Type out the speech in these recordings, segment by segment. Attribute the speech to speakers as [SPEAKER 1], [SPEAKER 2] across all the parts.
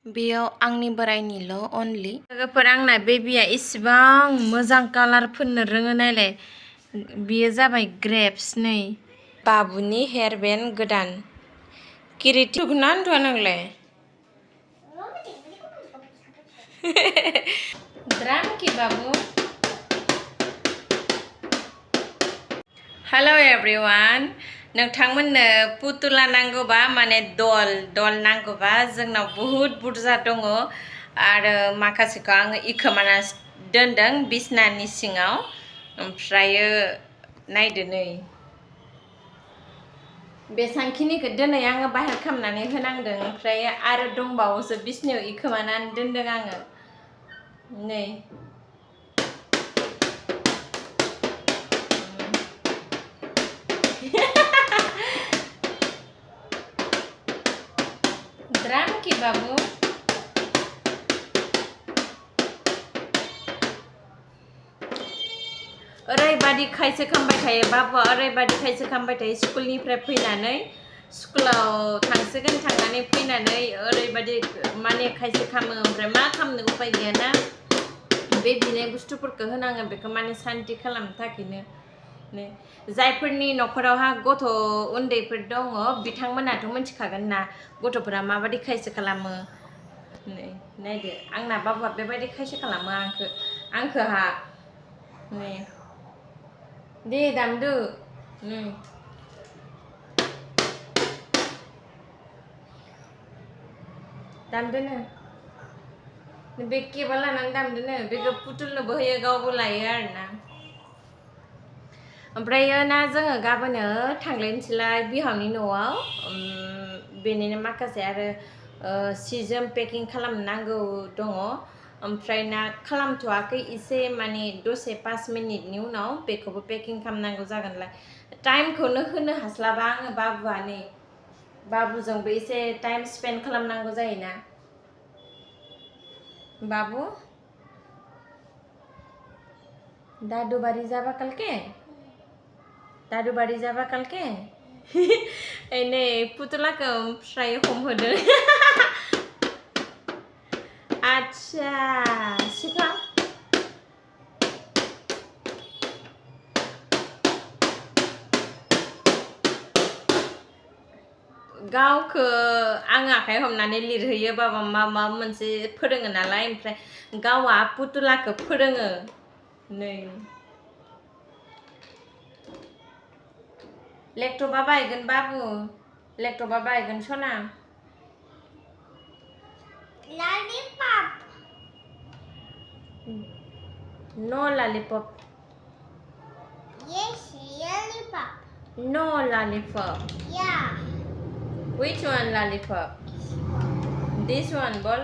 [SPEAKER 1] बेयाव आंनि बोरायनिल' अनलि लोगोफोर आंना बेबिया इसिबां मोजां कालार फोननो रोङो नायलाय बियो जाबाय ग्रेप्स नै बाबुनि हेयार बेन्ड गोदान किरिट थुगोना होनथ'आ नोंलाय द्रामकि बाबु हेल' एभरिवान नोंथांमोननो पुतुला नांगौबा माने दल नांगौबा जोंनाव बुहुत बुरजा दङ आरो माखासेखौ आङो इखोमाना दोनदों बिसनानि सिङाव ओमफ्रायो नायदो नै बेसांखिनिखौ दिनै आङो बाहेर खालामनानै होनांदों ओमफ्राय आरो दंबावोसो बिसनायाव इखोमानानै दोनदों आङो नै द्रामकि बाबु ओरैबादि खायसो खालामबाय थायो बाबुआ ओरैबादि खायसो खालामबाय थायो स्कुलनिफ्राय फैनानै स्कुलाव थांसिगोन थांनानै फैनानै ओरैबादि माने खायसो खालामो ओमफ्राय मा खालामनो उपाय गैयाना बे बिनाय बुस्थुफोरखौ होनाङो बेखौ माने सान्ति खालामनो थाखायनो जायफोरनि न'खरावहा गथ' उन्दैफोर दङ बिथांमोनाथ' मिथिखागोन ना गथ'फोरा माबादि खायसो खालामो नै नायदो आंना बाबुआ बेबायदि खायसो खालामो आंखोहा नै दे दामदो दामदोनो बे केबा लानानै दामदोनो बेखौ पुतुलनोबो होयो गावबो लायो आरोना ओमफ्रायो ना जोङो गाबोनो थांलायनोसैलाय बिहावनि न'आव बेनिनो माखासे आरो सि जोम पेकिं खालामनांगौ दङ ओमफ्राय ना खालामथ'वाखै एसे माने दसे 5 मिनिटनि उनाव बेखौबो पेकिं खालामनांगौ जागोनलाय टाइमखौनो होनो हास्लाबा आङो बाबुआ नै बाबुजोंबो एसे टाइम स्पेन्ड खालामनांगौ जायोना बाबु दादू बारी जाबा कल के नै पुतुलाखौ ओमफ्राय हमहोदों आच्छा सिखा गावखौ आं आखाइ हमनानै लिरहैयो बाबा मा मोनसे फोरोङो नालाय ओमफ्राय गावआ पुतुलाखौ फोरोङो नै लेपटपा बायगोन बाबु लेपटपा बायगोन सना लॉलीपॉप नो लॉलीपॉप
[SPEAKER 2] Yes, lollipop.
[SPEAKER 1] नो lollipop
[SPEAKER 2] Yeah.
[SPEAKER 1] Which one lollipop? This one बोल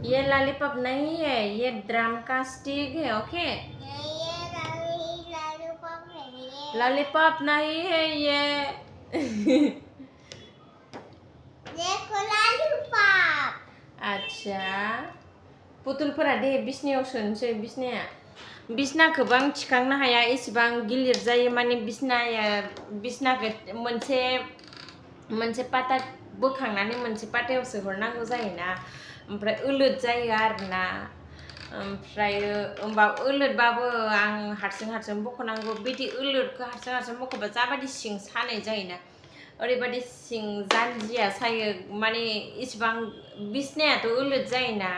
[SPEAKER 1] ये लॉलीपॉप नहीं है ये ड्रम का स्टिक है ओके
[SPEAKER 2] ये lollipop है ये
[SPEAKER 1] लॉलीपॉप नहीं है ये
[SPEAKER 2] देखो lollipop.
[SPEAKER 1] अच्छा पुतुलफोरा दे बिसनायाव सोनोसै बिसनाखौबो आं थिखांनो हाया एसेबां गिलिर जायो माने बिसनाखौ मोनसे पाता बोखांनानै मोनसे पातायाव सोहरनांगौ जायोना ओमफ्राय ओलोद जायो आरोना ओमफ्रायो होमबा ओलोदबाबो आं हारसिं बख'नांगौ बिदि ओलोदखौ हारसिं बख'बा जाबादि सिं सानाय जायोना ओरैबादि सिं जानजिया सायो माने इसिबां बिसनायाथ' ओलोद जायोना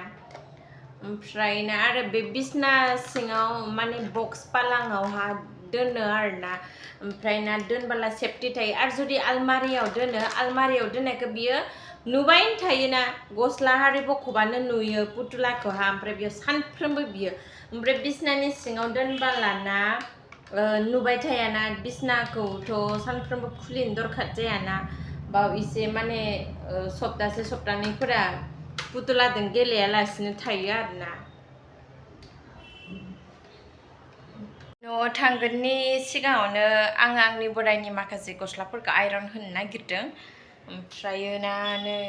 [SPEAKER 1] ओमफ्राय ना आरो बे बिसना सिङाव माने बक्स पालाङावहा दोनो आरोना ओमफ्राय ना दोनबोला सेफटि थायो आरो जुदि आलमारियाव दोननायखौ बियो नुबायनो थायोना गस्ला हारि बख'बानो नुयो पुतुलाखौहा ओमफ्राय बियो सानफ्रोमबो बियो ओमफ्राय बिसनानि सिङाव दोनबोलाना नुबाय थायाना बिसनाखौथ' सानफ्रोमबो खुलिनो दरखार जायाना बाव एसे माने सप्तानैफोरा पुतुलाजों गेलेयालासिनो थायो आरोना न'आव थांगोननि सिगाङावनो आङो आंनि बोरायनि माखासे गस्लाफोरखौ आइरन होनो नागिरदों ओमफ्रायो ना नै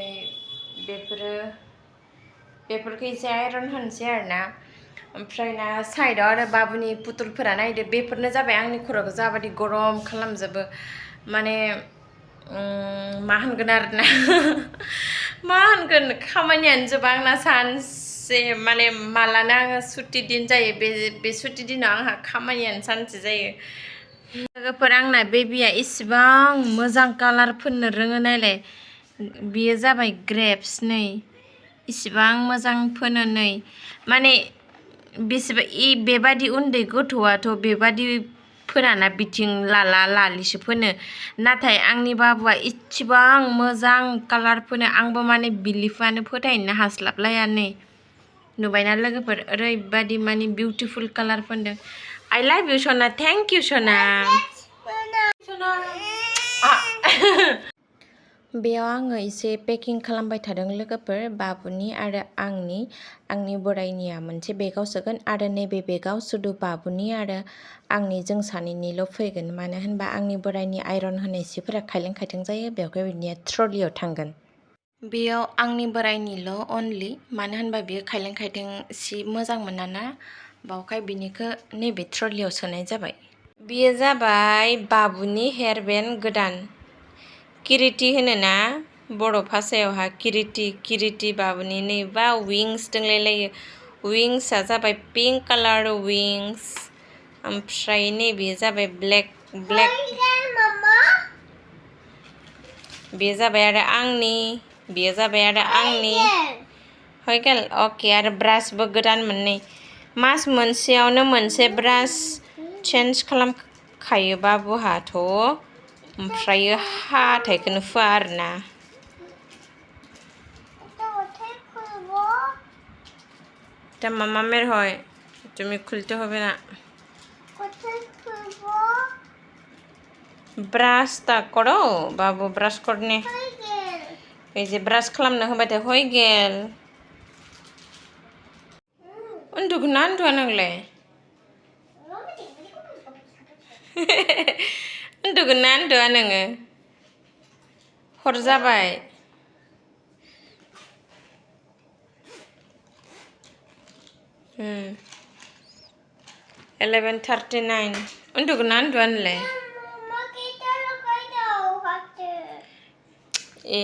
[SPEAKER 1] बेफोरखौ एसे आइरन होनोसै आरोना ओमफ्राय ना साइडआव आरो बाबुनि पुतुलफोरा नायदो बेफोरनो जाबाय आंनि खर'खौ जाबादि गरम खालामजोबो माने मा होनगोन आरोना मा होनगोन खामानियानो जोबा आंना सानसे माने मालानो आङो सुटि दिन जायो बे सुटि दिनाव आंहा खामानियानो सानसे जायो लोगोफोर आंना बेबिया इसिबां मोजां कालार फोननो रोङो नायलाय बियो जाबाय ग्रेप्स नै इसिबां मोजां फोनो नै माने बेसेबा बेबादि उन्दै गथ'आथ' बेबादि फोनाना बिथिं लाला लालिसो फोनो नाथाय आंनि बाबुआ इसिबां मोजां कालार फोनो आंबो माने बिलिफानो फोथायनो हास्लाबलाया नै नुबायना लोगोफोर ओरैबादि माने बिउटिफुल कालार फोनदों I love you सना थेंक इउ सना बेयाव आङो एसे पेकिं खालामबाय थादों लोगोफोर बाबुनि आरो आंनि बोराइनिया मोनसे बेगाव सोगोन आरो नैबे बेगाव सुदु बाबुनि आरो आंनि जों सानैनिल' फैगोन मानो होनबा आंनि बोराइनि आइरन होनाय सिफोरा खायलें खायथें जायो बेवहाय बिनिया ट्रलियाव थांगोन बेयाव आंनि बोराइनिल' अनलि मानो होनबा बियो खायलें खायथें सि मोजां मोना ना बावखाय बिनिखौ नैबे ट्रलियाव सोनाय जाबाय बियो जाबाय बाबुनि हेयार बेन्ड गोदान किरिति होनोना बर' भाषायावहा किरिति बाबुनि नै बा विंस दंलायलायो विंसआ जाबाय पिंक कालार विंस ओमफ्राय नैबे जाबाय ब्लेक बेयो जाबाय आरो आंनि हयगेल अके आरो ब्रासबो गोदान मोननै मास मोनसेयावनो मोनसे ब्रास चेन्ज खालामखायो बाबुहाथ' ओमफ्रायो हाथायखौनो फुवा आरोना তা মামা মের হয় তুমি খুলতে হবে না ব্রাশটা করো বাবু ব্রাশ করনে এই যে ব্রাশ খালামनो होबाथाय হয়ে গেল उन्दुगोना उन्दुआ नोंलाय उन्दुगोना उन्दुआ नोङो हर जाबाय 11:39 उन्दुगोना उन्दुआ नोंलाय ए